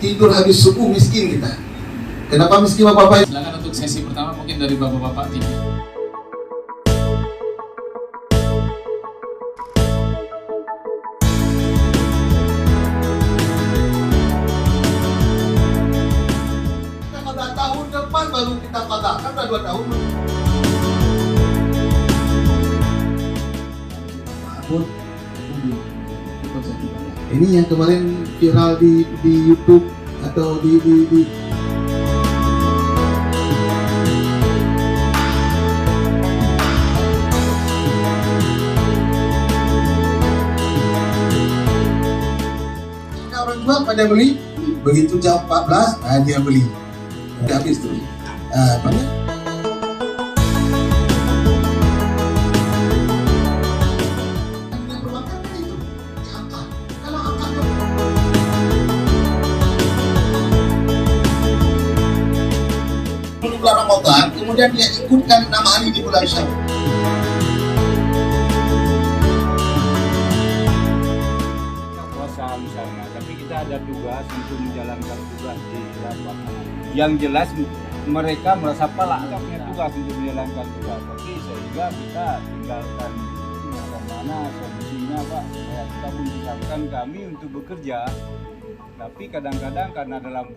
tidur habis subuh miskin kita. Kenapa miskin Bapak-Bapak? Silakan untuk sesi pertama mungkin dari Bapak-Bapak TV. Kita pada tahun depan baru kita katakan pada 2 tahun. Ini yang kemarin viral di YouTube atau di orang jual pada beli, begitu jam 14 dia beli, udah habis tuh. Banyak. Bulan Ramadan, kemudian dia ikutkan nama Ali di bulan Syawal. Puasa misalnya, tapi kita ada tugas untuk menjalankan tugas di lapangan. Yang jelas mereka merasa pelak punya tugas untuk menjalankan tugas, tapi sehingga kita tinggalkan bagaimana solusinya Pak, supaya kita memudahkan kami untuk bekerja. Tapi kadang-kadang karena dalam